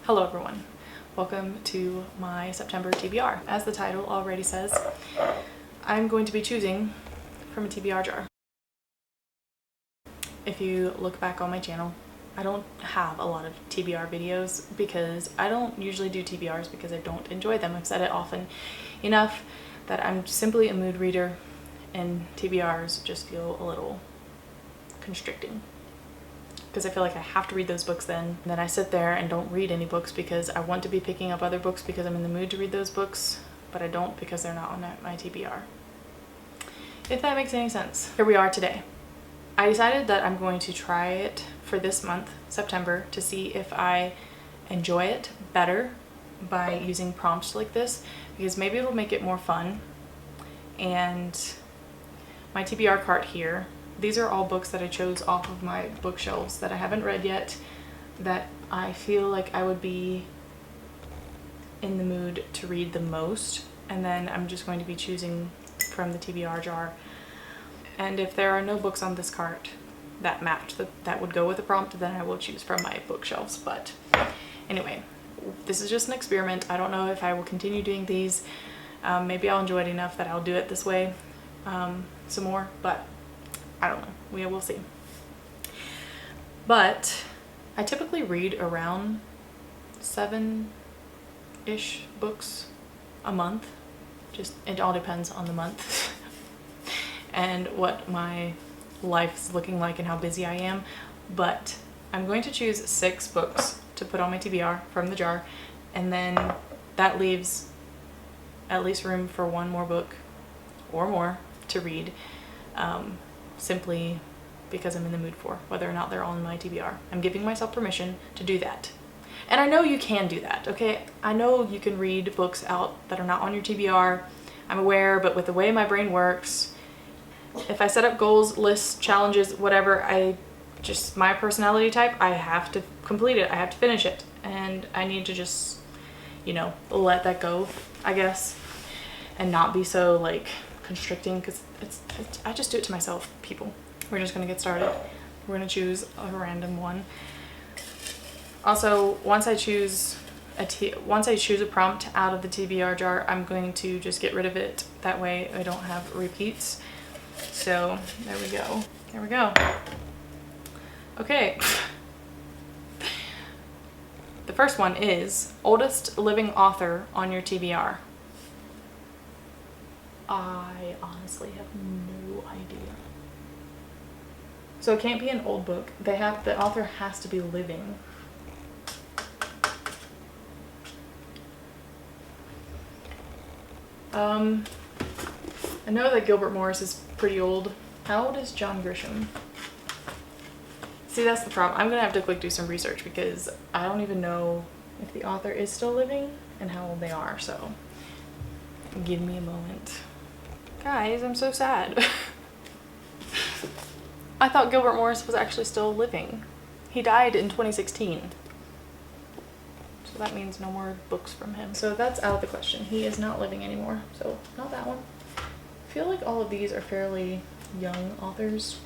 Hello everyone, welcome to my September TBR. As the title already says, I'm going to be choosing from a TBR jar. If you look back on my channel, I don't have a lot of TBR videos because I don't usually do TBRs because I don't enjoy them. I've said it often enough that I'm simply a mood reader and TBRs just feel a little constricting. Because I feel like I have to read those books then. And then I sit there and don't read any books because I want to be picking up other books because I'm in the mood to read those books, but I don't because they're not on my TBR. If that makes any sense. Here we are today. I decided that I'm going to try it for this month, September, to see if I enjoy it better by using prompts like this, because maybe it'll make it more fun. And my TBR cart here, these are all books that I chose off of my bookshelves that I haven't read yet, that I feel like I would be in the mood to read the most, and then I'm just going to be choosing from the TBR jar. And if there are no books on this cart that match, that would go with the prompt, then I will choose from my bookshelves. But anyway, this is just an experiment. I don't know if I will continue doing these. Maybe I'll enjoy it enough that I'll do it this way some more, but I don't know. We will see. But I typically read around 7-ish books a month. Just, it all depends on the month and what my life is looking like and how busy I am. But I'm going to choose 6 books to put on my TBR from the jar, and then that leaves at least room for one more book or more to read. Simply because I'm in the mood for, whether or not they're on my TBR. I'm giving myself permission to do that. And I know you can do that, okay? I know you can read books out that are not on your TBR. I'm aware, but with the way my brain works, if I set up goals, lists, challenges, whatever, my personality type, I have to complete it. I have to finish it. And I need to just, let that go, I guess, and not be so like constricting, because I just do it to myself, people. We're just gonna get started. We're gonna choose a random one. Also, once I choose a prompt out of the TBR jar, I'm going to just get rid of it. That way I don't have repeats. So there we go. There we go. Okay. The first one is oldest living author on your TBR. I honestly have no idea. So it can't be an old book. The author has to be living. I know that Gilbert Morris is pretty old. How old is John Grisham? See, that's the problem. I'm gonna have to do some research because I don't even know if the author is still living and how old they are, so give me a moment. Guys, I'm so sad. I thought Gilbert Morris was actually still living. He died in 2016. So that means no more books from him. So that's out of the question. He is not living anymore. So not that one. I feel like all of these are fairly young authors.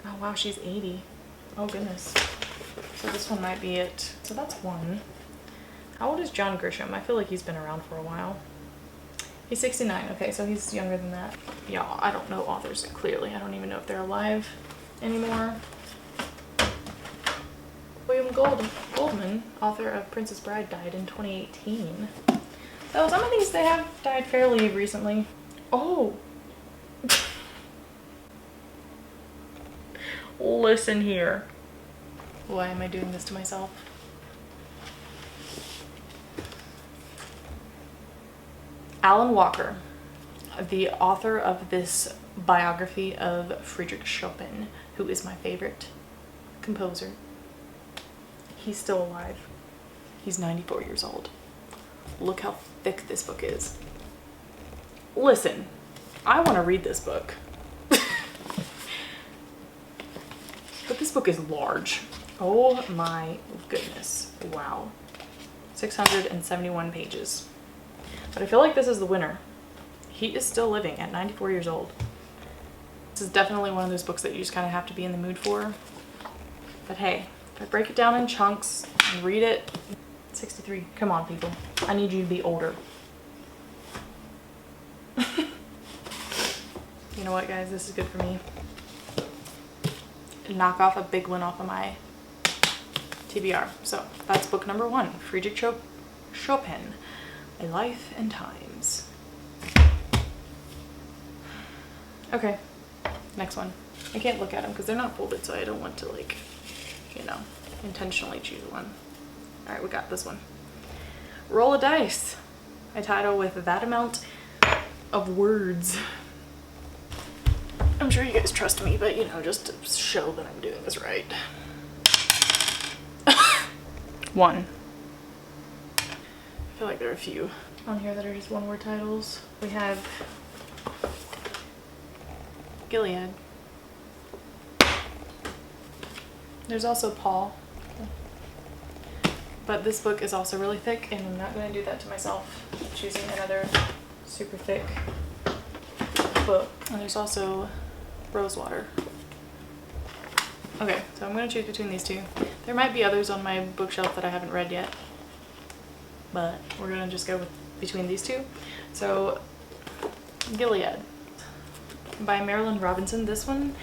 Oh wow, she's 80. Oh goodness. So this one might be it. So that's one. How old is John Grisham? I feel like he's been around for a while. He's 69. Okay, so he's younger than that. Yeah, I don't know authors clearly. I don't even know if they're alive anymore. William Goldman, author of Princess Bride, died in 2018. So some of these, they have died fairly recently. Oh! Listen here. Why am I doing this to myself? Alan Walker, the author of this biography of Friedrick Schopen, who is my favorite composer. He's still alive. He's 94 years old. Look how thick this book is. Listen, I want to read this book. But this book is large. Oh my goodness. Wow. 671 pages. But I feel like this is the winner. he is still living at 94 years old. This is definitely one of those books that you just kind of have to be in the mood for. But hey, if I break it down in chunks and read it, 63. Come on, people. I need you to be older. You know what, guys? This is good for me. Knock off a big one off of my TBR. So that's book number 1, Friedrich Schopen, A Life and Times. Okay, next one. I can't look at them because they're not folded, so I don't want to, like, you know, intentionally choose one. All right, we got this one. Roll a dice. A title with that amount of words. I'm sure you guys trust me, but you know, just to show that I'm doing this right. 1. I feel like there are a few on here that are just one-word titles. We have Gilead. There's also Paul. But this book is also really thick, and I'm not going to do that to myself, choosing another super thick book. And there's also Rosewater. Okay, so I'm going to choose between these two. There might be others on my bookshelf that I haven't read yet, but we're going to just go with between these two. So, Gilead by Marilyn Robinson. This one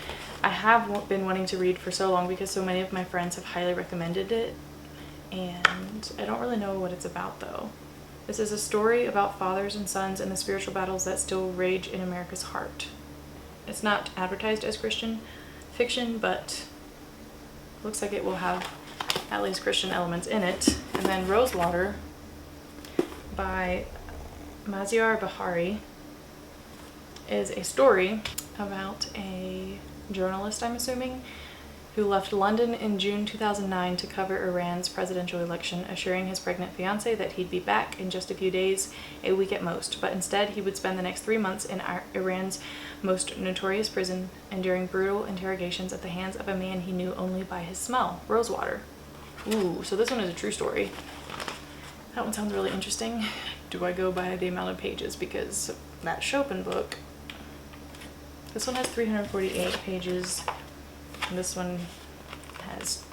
I have been wanting to read for so long because so many of my friends have highly recommended it, and I don't really know what it's about though. This is a story about fathers and sons and the spiritual battles that still rage in America's heart. It's not advertised as Christian fiction, but looks like it will have at least Christian elements in it. And then Rosewater by Maziar Bahari is a story about a journalist, I'm assuming, who left London in June 2009 to cover Iran's presidential election, assuring his pregnant fiancée that he'd be back in just a few days, a week at most. But instead, he would spend the next 3 months in Iran's most notorious prison, enduring brutal interrogations at the hands of a man he knew only by his smell, Rosewater. Ooh, so this one is a true story. That one sounds really interesting. Do I go by the amount of pages? Because that Schopen book, this one has 348 pages. This one has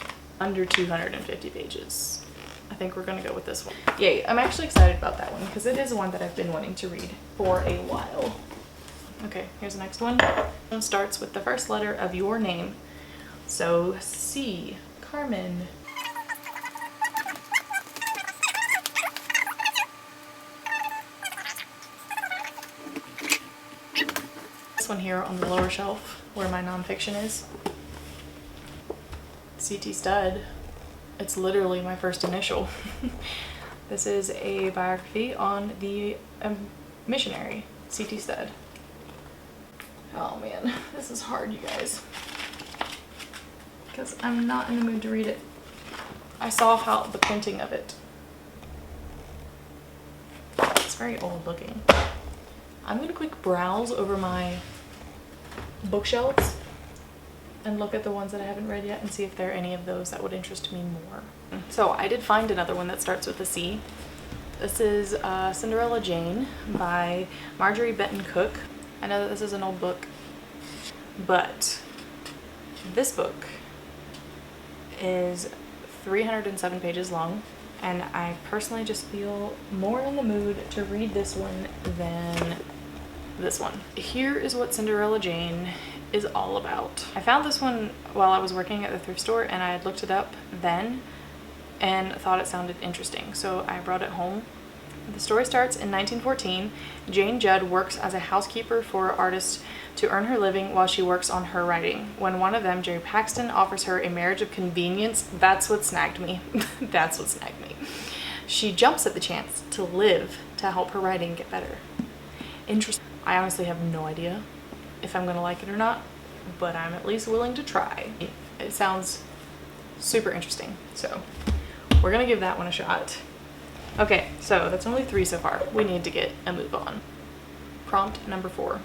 under 250 pages. I think we're gonna go with this one. Yay, I'm actually excited about that one because it is one that I've been wanting to read for a while. Okay, here's the next one. This one starts with the first letter of your name. So C, Carmen. This one here on the lower shelf where my nonfiction is. CT Stud. It's literally my first initial. This is a biography on the missionary, CT Stud. Oh man, this is hard, you guys. Because I'm not in the mood to read it. I saw how the printing of it. It's very old looking. I'm gonna quick browse over my bookshelves and look at the ones that I haven't read yet and see if there are any of those that would interest me more. So I did find another one that starts with a C. This is Cinderella Jane by Marjorie Benton Cook. I know that this is an old book, but this book is 307 pages long, and I personally just feel more in the mood to read this one than this one. Here is what Cinderella Jane is all about. I found this one while I was working at the thrift store, and I had looked it up then and thought it sounded interesting, so I brought it home. The story starts in 1914. Jane Judd works as a housekeeper for artists to earn her living while she works on her writing. When one of them, Jerry Paxton, offers her a marriage of convenience, that's what snagged me. That's what snagged me. She jumps at the chance to live to help her writing get better. Interesting. I honestly have no idea if I'm gonna like it or not, but I'm at least willing to try. It sounds super interesting, so we're gonna give that one a shot. Okay, so that's only 3 so far. We need to get a move on. Prompt number 4.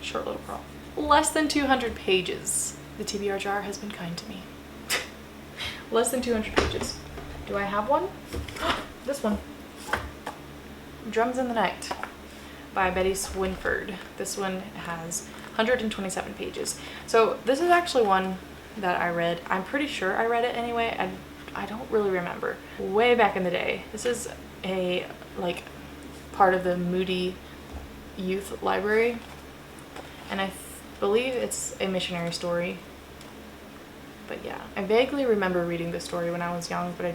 Short little prompt. Less than 200 pages. The TBR jar has been kind to me. Less than 200 pages. Do I have one? This one. Drums in the Night by Betty Swinford. This one has 127 pages. So this is actually one that I read. I'm pretty sure I read it anyway. I don't really remember. Way back in the day. This is a part of the Moody Youth Library, and I believe it's a missionary story. But yeah, I vaguely remember reading this story when I was young, but I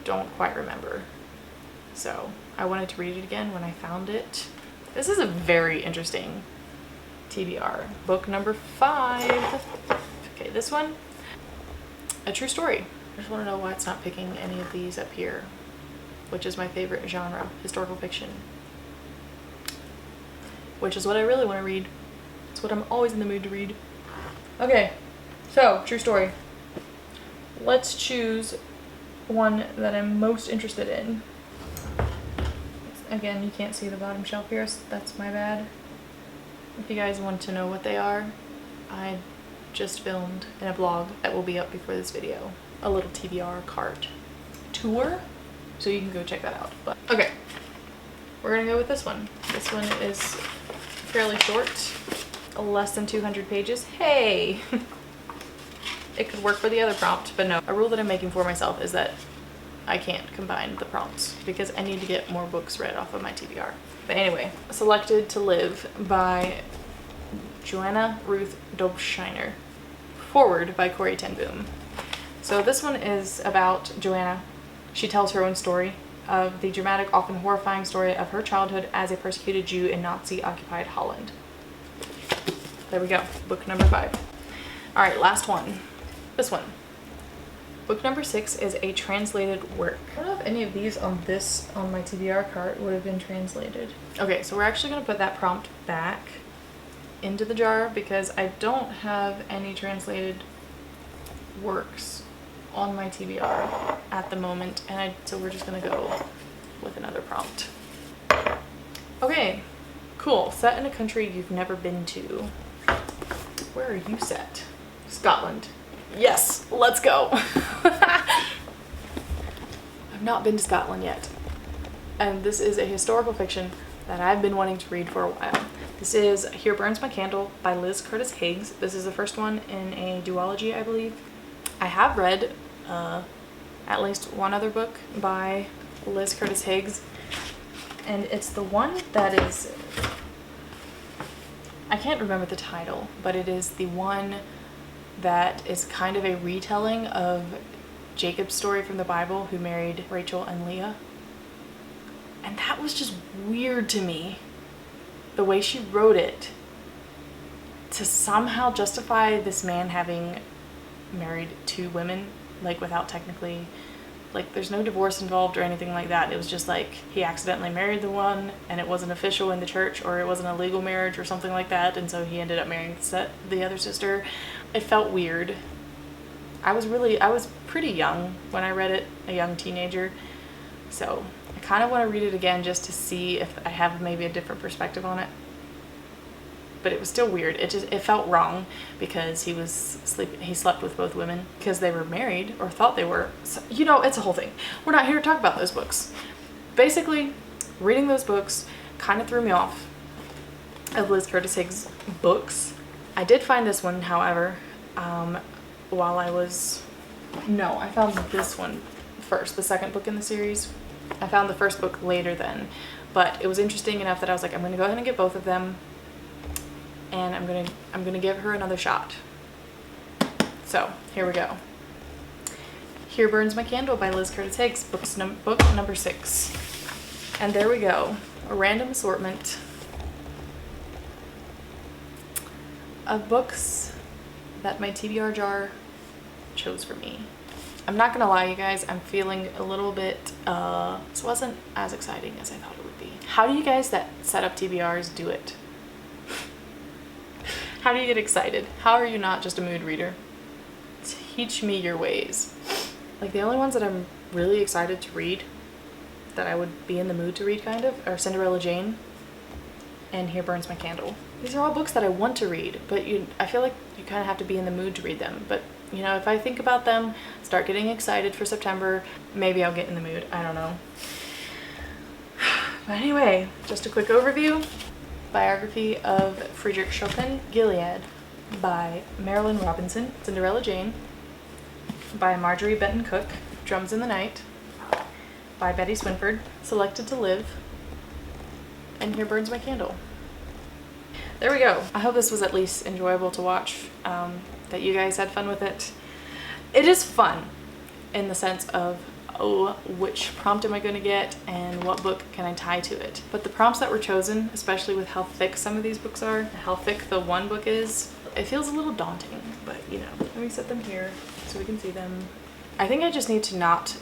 don't quite remember. So I wanted to read it again when I found it. This is a very interesting TBR. Book number 5. Okay, this one, a true story. I just want to know why it's not picking any of these up here, which is my favorite genre, historical fiction. Which is what I really want to read. It's what I'm always in the mood to read. Okay, so, true story. Let's choose one that I'm most interested in. Again, you can't see the bottom shelf here, so that's my bad. If you guys want to know what they are, I just filmed in a blog that will be up before this video a little TBR cart tour, so you can go check that out. But okay, we're gonna go with this one. This one is fairly short, less than 200 pages. Hey! It could work for the other prompt, but no. A rule that I'm making for myself is that I can't combine the prompts because I need to get more books read off of my TBR. But anyway, Selected to Live by Joanna Ruth Dobshiner. Forward by Corey ten Boom. So this one is about Joanna. She tells her own story of the dramatic, often horrifying story of her childhood as a persecuted Jew in Nazi-occupied Holland. There we go, book number 5. All right, last one. This one. Book number 6 is a translated work. I don't know if any of these on my TBR cart would have been translated. Okay, so we're actually gonna put that prompt back into the jar because I don't have any translated works on my TBR at the moment, and so we're just gonna go with another prompt. Okay, cool. Set in a country you've never been to. Where are you set? Scotland. Yes, let's go. I've not been to Scotland yet. And this is a historical fiction that I've been wanting to read for a while. This is Here Burns My Candle by Liz Curtis Higgs. This is the first one in a duology, I believe. I have read at least one other book by Liz Curtis Higgs, and it's the one that is, I can't remember the title, but it is the one that is kind of a retelling of Jacob's story from the Bible, who married Rachel and Leah. And that was just weird to me, the way she wrote it, to somehow justify this man having married 2 women, like without technically, like there's no divorce involved or anything like that. It was just like he accidentally married the one and it wasn't official in the church, or it wasn't a legal marriage or something like that, and so he ended up marrying the other sister. It felt weird. I was pretty young when I read it, a young teenager, so I kind of want to read it again just to see if I have maybe a different perspective on it. But it was still weird. It felt wrong because he slept with both women because they were married, or thought they were. So, it's a whole thing. We're not here to talk about those books. Basically, reading those books kind of threw me off of Liz Curtis Higgs' books. I did find this one, however, I found this one first, the second book in the series. I found the first book later then, but it was interesting enough that I was like, I'm going to go ahead and get both of them, and I'm gonna give her another shot. So here we go. Here Burns My Candle by Liz Curtis Higgs, book number 6. And there we go, a random assortment of books that my TBR jar chose for me. I'm not gonna lie, you guys, I'm feeling a little bit, this wasn't as exciting as I thought it would be. How do you guys that set up TBRs do it? How do you get excited? How are you not just a mood reader? Teach me your ways. Like, the only ones that I'm really excited to read, that I would be in the mood to read kind of, are Cinderella Jane and Here Burns My Candle. These are all books that I want to read, but I feel like you kind of have to be in the mood to read them. But, if I think about them, start getting excited for September, maybe I'll get in the mood. I don't know. But anyway, just a quick overview. Biography of Friedrick Schopen, Gilead, by Marilyn Robinson. Cinderella Jane, by Marjorie Benton Cook. Drums in the Night, by Betty Swinford. Selected to Live, and Here Burns My Candle. There we go. I hope this was at least enjoyable to watch, that you guys had fun with it. It is fun in the sense of, oh, which prompt am I going to get and what book can I tie to it? But the prompts that were chosen, especially with how thick some of these books are, how thick the one book is, it feels a little daunting, but you know. Let me set them here so we can see them. I think I just need to not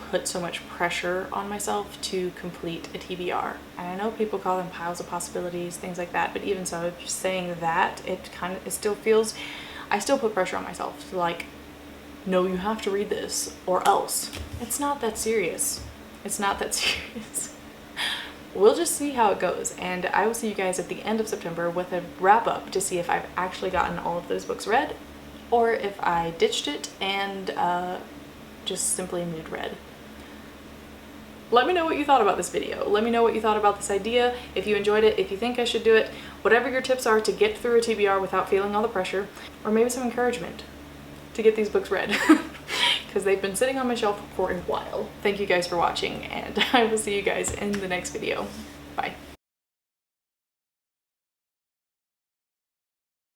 put so much pressure on myself to complete a TBR. And I know people call them piles of possibilities, things like that, but even so, just saying that, it still feels, I still put pressure on myself to like, no, you have to read this or else. It's not that serious. It's not that serious. We'll just see how it goes, and I will see you guys at the end of September with a wrap up to see if I've actually gotten all of those books read or if I ditched it and just simply mood read. Let me know what you thought about this video. Let me know what you thought about this idea, if you enjoyed it, if you think I should do it, whatever your tips are to get through a TBR without feeling all the pressure, or maybe some encouragement to get these books read, because they've been sitting on my shelf for a while. Thank you guys for watching, and I will see you guys in the next video.